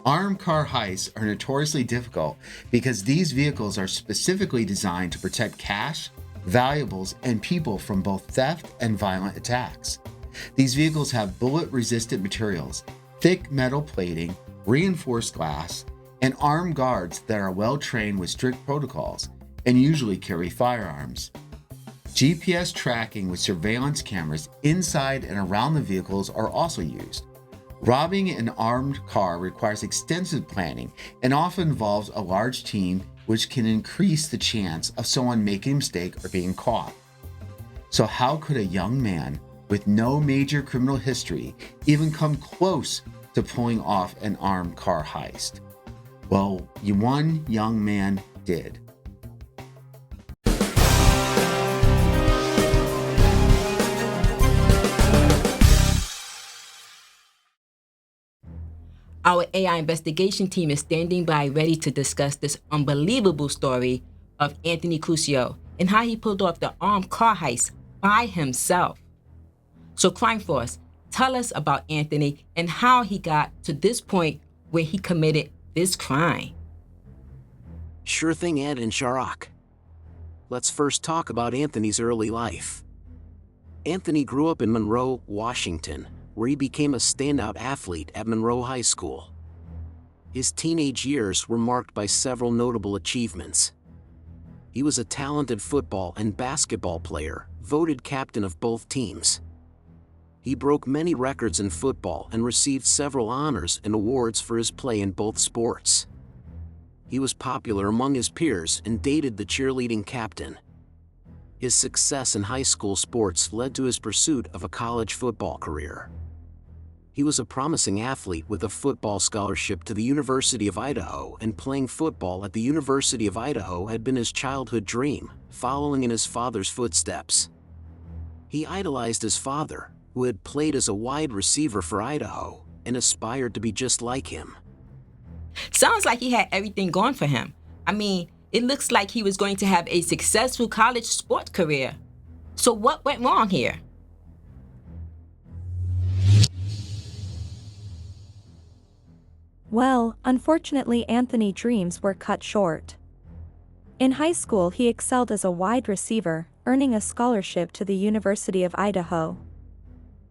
Armed car heists are notoriously difficult because these vehicles are specifically designed to protect cash, valuables, and people from both theft and violent attacks. These vehicles have bullet-resistant materials, thick metal plating, reinforced glass, and armed guards that are well trained with strict protocols and usually carry firearms. GPS tracking with surveillance cameras inside and around the vehicles are also used. Robbing an armed car requires extensive planning and often involves a large team, which can increase the chance of someone making a mistake or being caught. So how could a young man with no major criminal history even come close to pulling off an armed car heist? Well, one young man did. Our AI investigation team is standing by ready to discuss this unbelievable story of Anthony Crucio and how he pulled off the armed car heist by himself. So Crime Force, tell us about Anthony and how he got to this point where he committed this crime. Sure thing, Ed and Sharak. Let's first talk about Anthony's early life. Anthony grew up in Monroe, Washington, where he became a standout athlete at Monroe High School. His teenage years were marked by several notable achievements. He was a talented football and basketball player, voted captain of both teams. He broke many records in football and received several honors and awards for his play in both sports. He was popular among his peers and dated the cheerleading captain. His success in high school sports led to his pursuit of a college football career. He was a promising athlete with a football scholarship to the University of Idaho, and playing football at the University of Idaho had been his childhood dream, following in his father's footsteps. He idolized his father, who had played as a wide receiver for Idaho, and aspired to be just like him. Sounds like he had everything going for him. I mean, it looks like he was going to have a successful college sports career. So what went wrong here? Well, unfortunately, Anthony's dreams were cut short. In high school, he excelled as a wide receiver, earning a scholarship to the University of Idaho.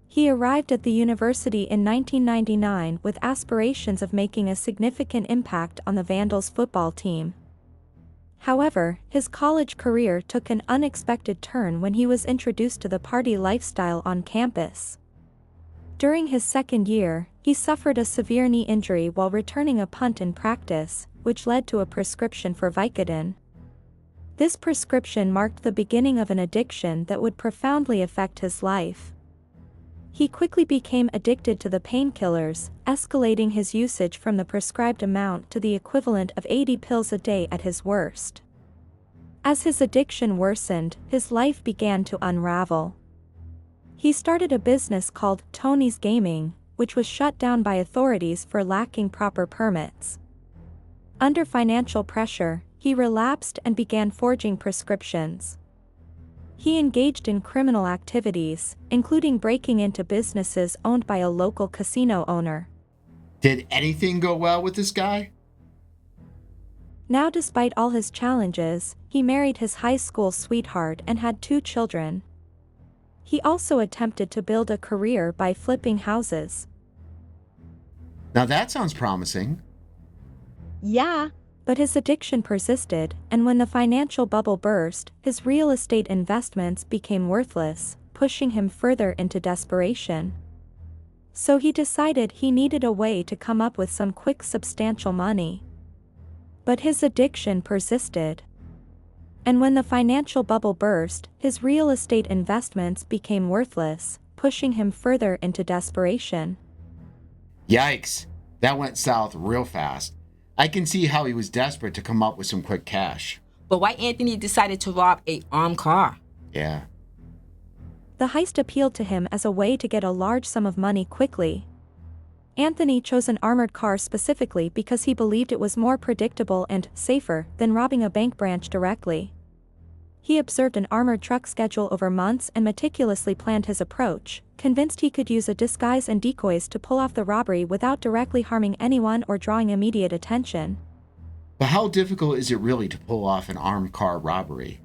He arrived at the university in 1999 with aspirations of making a significant impact on the Vandals football team. However, his college career took an unexpected turn when he was introduced to the party lifestyle on campus. During his second year, he suffered a severe knee injury while returning a punt in practice, which led to a prescription for Vicodin. This prescription marked the beginning of an addiction that would profoundly affect his life. He quickly became addicted to the painkillers, escalating his usage from the prescribed amount to the equivalent of 80 pills a day at his worst. As his addiction worsened, his life began to unravel. He started a business called Tony's Gaming, which was shut down by authorities for lacking proper permits. Under financial pressure, he relapsed and began forging prescriptions. He engaged in criminal activities, including breaking into businesses owned by a local casino owner. Did anything go well with this guy? Now, despite all his challenges, he married his high school sweetheart and had 2 children. He also attempted to build a career by flipping houses. Now that sounds promising. Yeah, but his addiction persisted, and when the financial bubble burst, his real estate investments became worthless, pushing him further into desperation. So he decided he needed a way to come up with some quick substantial money. But his addiction persisted. And when the financial bubble burst, his real estate investments became worthless, pushing him further into desperation. Yikes, that went south real fast. I can see how he was desperate to come up with some quick cash. But why Anthony decided to rob an armed car? Yeah. The heist appealed to him as a way to get a large sum of money quickly. Anthony chose an armored car specifically because he believed it was more predictable and safer than robbing a bank branch directly. he observed an armored truck schedule over months and meticulously planned his approach, convinced he could use a disguise and decoys to pull off the robbery without directly harming anyone or drawing immediate attention. But how difficult is it really to pull off an armed car robbery?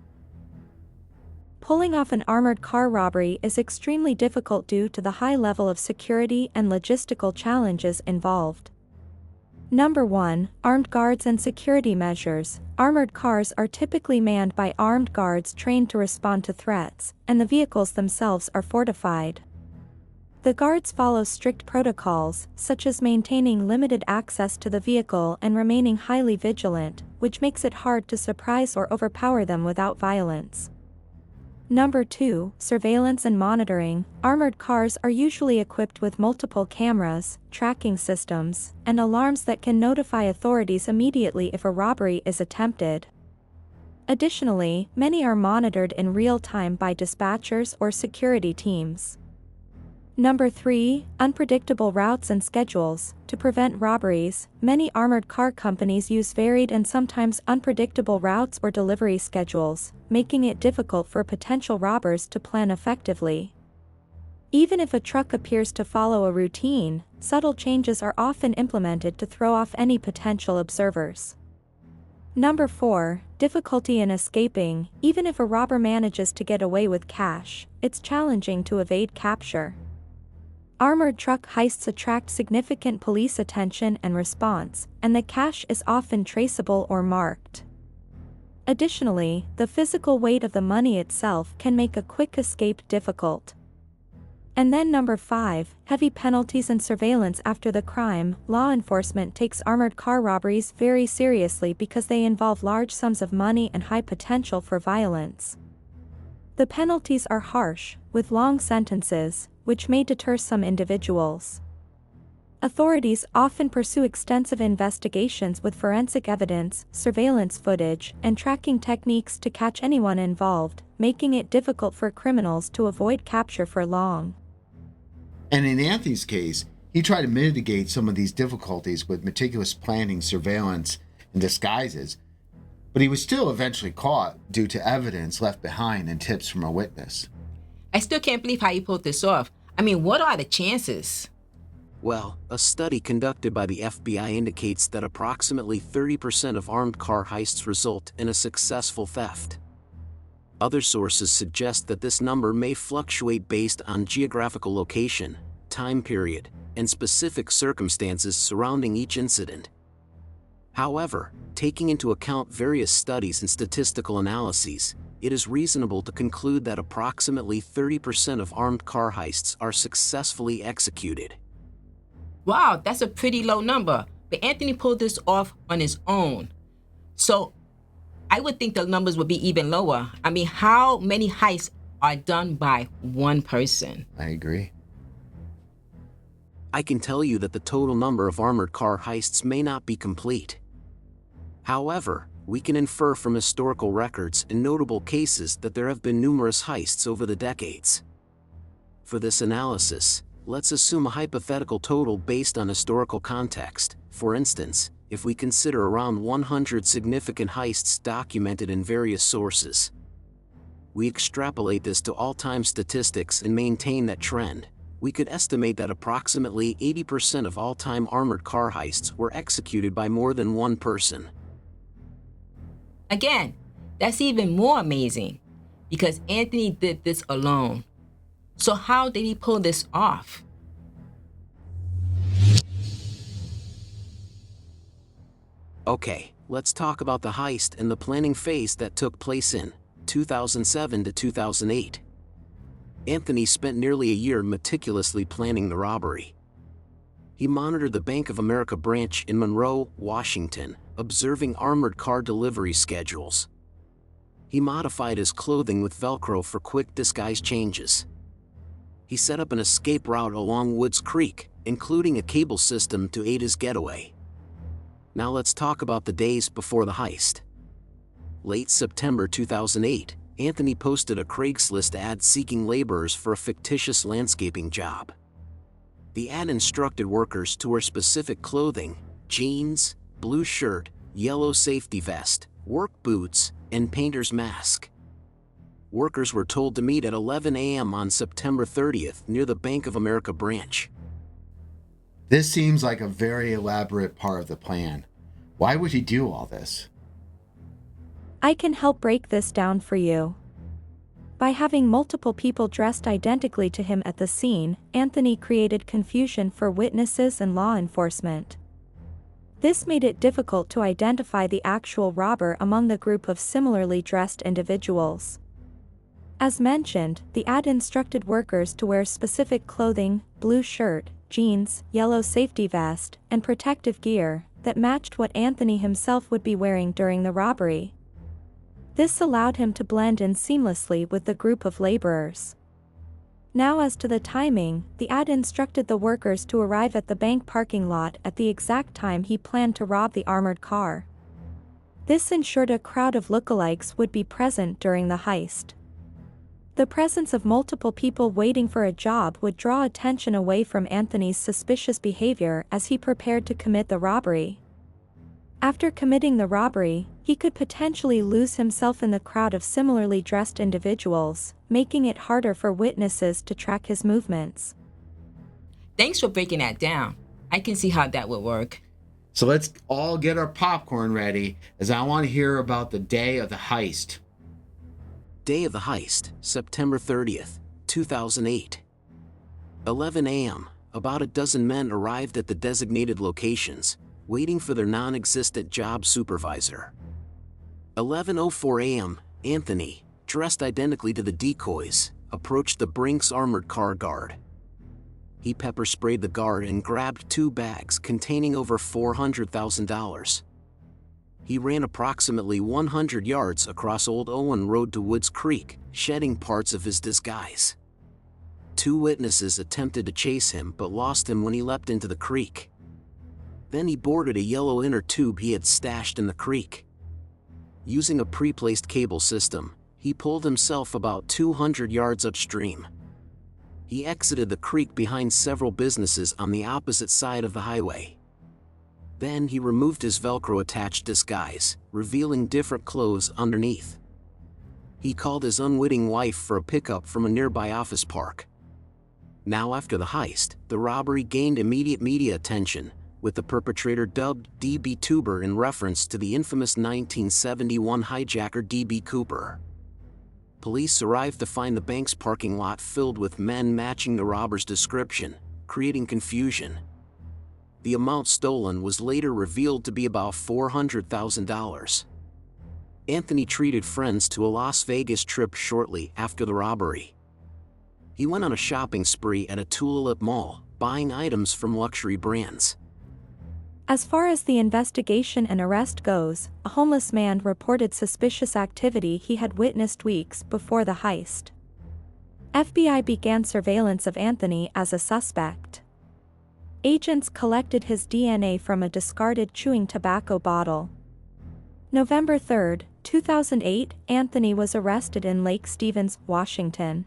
Pulling off an armored car robbery is extremely difficult due to the high level of security and logistical challenges involved. Number 1. Armed guards and security measures. Armored cars are typically manned by armed guards trained to respond to threats, and the vehicles themselves are fortified. The guards follow strict protocols, such as maintaining limited access to the vehicle and remaining highly vigilant, which makes it hard to surprise or overpower them without violence. Number 2. Surveillance and monitoring. Armored cars are usually equipped with multiple cameras, tracking systems, and alarms that can notify authorities immediately if a robbery is attempted. Additionally, many are monitored in real time by dispatchers or security teams. Number 3. Unpredictable routes and schedules. To prevent robberies, many armored car companies use varied and sometimes unpredictable routes or delivery schedules, making it difficult for potential robbers to plan effectively. Even if a truck appears to follow a routine, subtle changes are often implemented to throw off any potential observers. Number 4. Difficulty in escaping. Even if a robber manages to get away with cash, it's challenging to evade capture. Armored truck heists attract significant police attention and response, and the cash is often traceable or marked. Additionally, the physical weight of the money itself can make a quick escape difficult. And then number 5, heavy penalties and surveillance after the crime. Law enforcement takes armored car robberies very seriously because they involve large sums of money and high potential for violence. The penalties are harsh, with long sentences, which may deter some individuals. Authorities often pursue extensive investigations with forensic evidence, surveillance footage, and tracking techniques to catch anyone involved, making it difficult for criminals to avoid capture for long. And in Anthony's case, he tried to mitigate some of these difficulties with meticulous planning, surveillance, and disguises, but he was still eventually caught due to evidence left behind and tips from a witness. I still can't believe how you pulled this off. I mean, what are the chances? Well, a study conducted by the FBI indicates that approximately 30% of armed car heists result in a successful theft. Other sources suggest that this number may fluctuate based on geographical location, time period, and specific circumstances surrounding each incident. However, taking into account various studies and statistical analyses, it is reasonable to conclude that approximately 30% of armed car heists are successfully executed. Wow, that's a pretty low number. But Anthony pulled this off on his own. So I would think the numbers would be even lower. I mean, how many heists are done by one person? I agree. I can tell you that the total number of armored car heists may not be complete. However, we can infer from historical records and notable cases that there have been numerous heists over the decades. For this analysis, let's assume a hypothetical total based on historical context. For instance, if we consider around 100 significant heists documented in various sources. We extrapolate this to all-time statistics and maintain that trend. We could estimate that approximately 80% of all-time armored car heists were executed by more than one person. Again, that's even more amazing because Anthony did this alone. So how did he pull this off? Okay, let's talk about the heist and the planning phase that took place in 2007 to 2008. Anthony spent nearly a year meticulously planning the robbery. He monitored the Bank of America branch in Monroe, Washington, observing armored car delivery schedules. He modified his clothing with Velcro for quick disguise changes. He set up an escape route along Woods Creek, including a cable system to aid his getaway. Now let's talk about the days before the heist. Late September 2008, Anthony posted a Craigslist ad seeking laborers for a fictitious landscaping job. The ad instructed workers to wear specific clothing: jeans, blue shirt, yellow safety vest, work boots, and painter's mask. Workers were told to meet at 11 a.m. on September 30th near the Bank of America branch. This seems like a very elaborate part of the plan. Why would he do all this? I can help break this down for you. By having multiple people dressed identically to him at the scene, Anthony created confusion for witnesses and law enforcement. This made it difficult to identify the actual robber among the group of similarly dressed individuals. As mentioned, the ad instructed workers to wear specific clothing, blue shirt, jeans, yellow safety vest, and protective gear that matched what Anthony himself would be wearing during the robbery. This allowed him to blend in seamlessly with the group of laborers. Now as to the timing, the ad instructed the workers to arrive at the bank parking lot at the exact time he planned to rob the armored car. This ensured a crowd of lookalikes would be present during the heist. The presence of multiple people waiting for a job would draw attention away from Anthony's suspicious behavior as he prepared to commit the robbery. After committing the robbery, he could potentially lose himself in the crowd of similarly dressed individuals, making it harder for witnesses to track his movements. Thanks for breaking that down. I can see how that would work. So let's all get our popcorn ready, as I want to hear about the day of the heist. Day of the heist, September 30th, 2008. 11 a.m., about a dozen men arrived at the designated locations, waiting for their non-existent job supervisor. 11:04 a.m., Anthony, dressed identically to the decoys, approached the Brinks armored car guard. He pepper-sprayed the guard and grabbed 2 bags containing over $400,000. He ran approximately 100 yards across Old Owen Road to Woods Creek, shedding parts of his disguise. 2 witnesses attempted to chase him but lost him when he leapt into the creek. Then he boarded a yellow inner tube he had stashed in the creek. Using a pre-placed cable system, he pulled himself about 200 yards upstream. He exited the creek behind several businesses on the opposite side of the highway. Then he removed his Velcro-attached disguise, revealing different clothes underneath. He called his unwitting wife for a pickup from a nearby office park. Now after the heist, the robbery gained immediate media attention, with the perpetrator dubbed DB Tuber in reference to the infamous 1971 hijacker DB Cooper. Police arrived to find the bank's parking lot filled with men matching the robber's description, creating confusion. The amount stolen was later revealed to be about $400,000. Anthony treated friends to a Las Vegas trip shortly after the robbery. He went on a shopping spree at a Tulalip mall, buying items from luxury brands. As far as the investigation and arrest goes, a homeless man reported suspicious activity he had witnessed weeks before the heist. FBI began surveillance of Anthony as a suspect. Agents collected his DNA from a discarded chewing tobacco bottle. November 3, 2008, Anthony was arrested in Lake Stevens, Washington.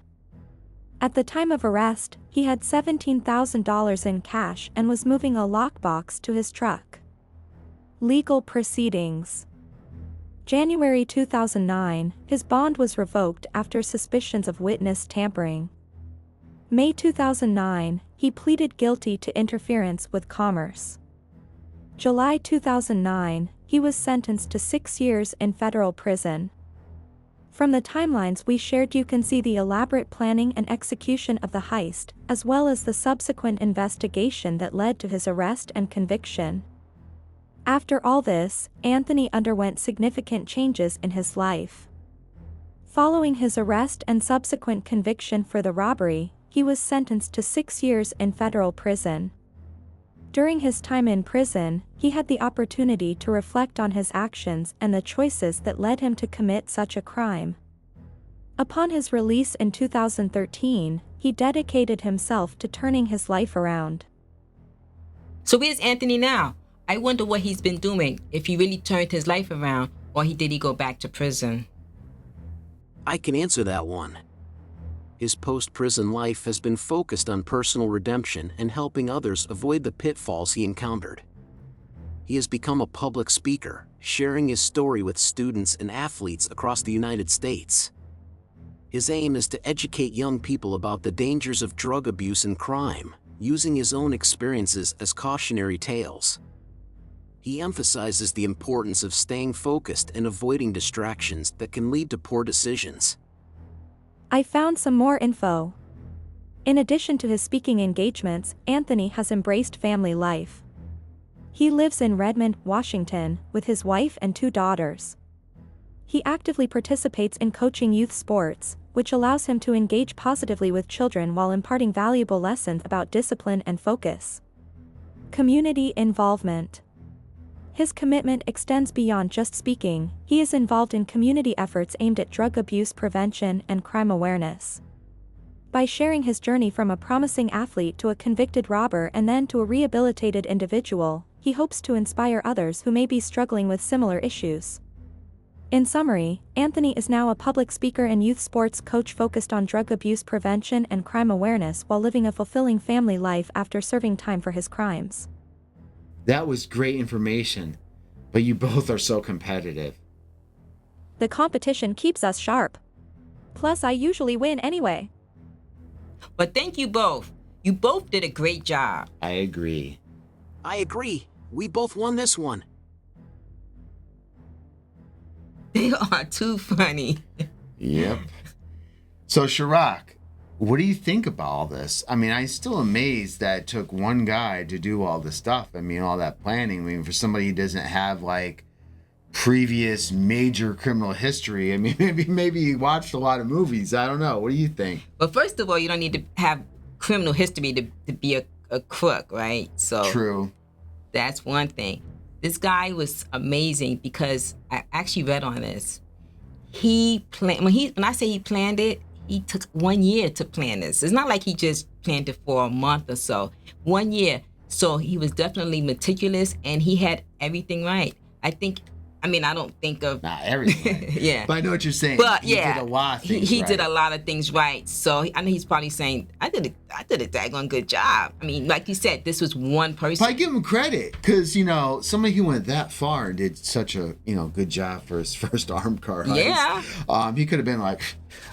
At the time of arrest, he had $17,000 in cash and was moving a lockbox to his truck. Legal proceedings. January 2009, his bond was revoked after suspicions of witness tampering. May 2009, he pleaded guilty to interference with commerce. July 2009, he was sentenced to 6 years in federal prison. From the timelines we shared, you can see the elaborate planning and execution of the heist, as well as the subsequent investigation that led to his arrest and conviction. After all this, Anthony underwent significant changes in his life. Following his arrest and subsequent conviction for the robbery, he was sentenced to 6 years in federal prison. During his time in prison, he had the opportunity to reflect on his actions and the choices that led him to commit such a crime. Upon his release in 2013, he dedicated himself to turning his life around. So where's Anthony now? I wonder what he's been doing, if he really turned his life around, or did he go back to prison? I can answer that one. His post-prison life has been focused on personal redemption and helping others avoid the pitfalls he encountered. He has become a public speaker, sharing his story with students and athletes across the United States. His aim is to educate young people about the dangers of drug abuse and crime, using his own experiences as cautionary tales. He emphasizes the importance of staying focused and avoiding distractions that can lead to poor decisions. I found some more info. In addition to his speaking engagements, Anthony has embraced family life. He lives in Redmond, Washington, with his wife and 2 daughters. He actively participates in coaching youth sports, which allows him to engage positively with children while imparting valuable lessons about discipline and focus. Community involvement. His commitment extends beyond just speaking. He is involved in community efforts aimed at drug abuse prevention and crime awareness. By sharing his journey from a promising athlete to a convicted robber and then to a rehabilitated individual, he hopes to inspire others who may be struggling with similar issues. In summary, Anthony is now a public speaker and youth sports coach focused on drug abuse prevention and crime awareness while living a fulfilling family life after serving time for his crimes. That was great information, but you both are so competitive. The competition keeps us sharp. Plus, I usually win anyway. But thank you both. You both did a great job. I agree. I agree. We both won this one. They are too funny. Yep. So, Chirac, what do you think about all this? I mean, I'm still amazed that it took one guy to do all this stuff. I mean, all that planning. I mean, for somebody who doesn't have, like, previous major criminal history, I mean, maybe he watched a lot of movies. I don't know. What do you think? But first of all, you don't need to have criminal history to be a crook, right? So True. That's one thing. This guy was amazing because I actually read on this. He planned when I say he planned it, he took 1 year to plan this. It's not like he just planned it for a month or so. 1 year. So he was definitely meticulous and he had everything right. I don't think of... Not everything. Yeah. But I know what you're saying. But he yeah, did a lot of things he right. did a lot of things right. So I know he's probably saying, I did a daggone good job. I mean, like you said, this was one person. But I give him credit because, somebody who went that far and did such a, good job for his first armed car heist. Yeah. He could have been like,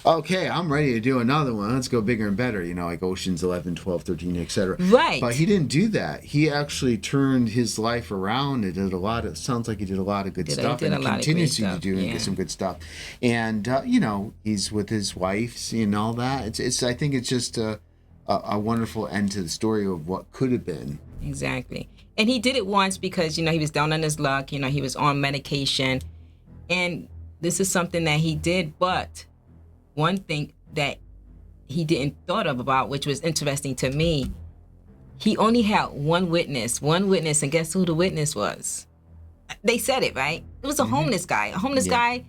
okay, I'm ready to do another one. Let's go bigger and better, like Ocean's 11, 12, 13, etc. Right. But he didn't do that. He actually turned his life around and sounds like he did a lot of good stuff. And continues to do some good stuff. And, he's with his wife and all that. I think it's just a wonderful end to the story of what could have been. Exactly. And he did it once because, he was down on his luck. He was on medication. And this is something that he did. But one thing that he didn't thought about, which was interesting to me, he only had one witness. And guess who the witness was? They said it, right? It was a homeless guy. A homeless guy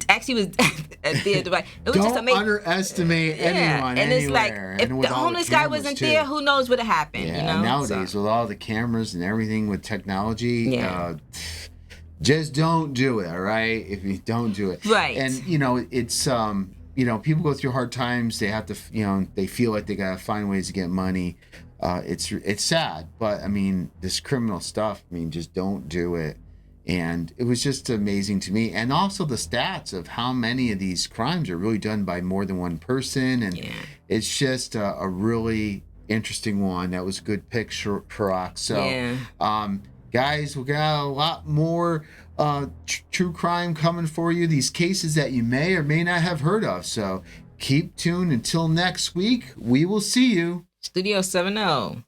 actually was there. It was Don't just amazing. Underestimate anyone and it's anywhere. like, if the homeless guy wasn't there, who knows what would have happened, Yeah, nowadays with all the cameras and everything with technology, just don't do it, all right? If you don't do it. Right. And, it's, people go through hard times. They have to, they feel like they got to find ways to get money. It's sad, but, this criminal stuff, just don't do it. And it was just amazing to me. And also the stats of how many of these crimes are really done by more than one person. And it's just a really interesting one. That was a good pick, Chirac. So, guys, we got a lot more true crime coming for you. These cases that you may or may not have heard of. So keep tuned until next week. We will see you. Studio 7-0.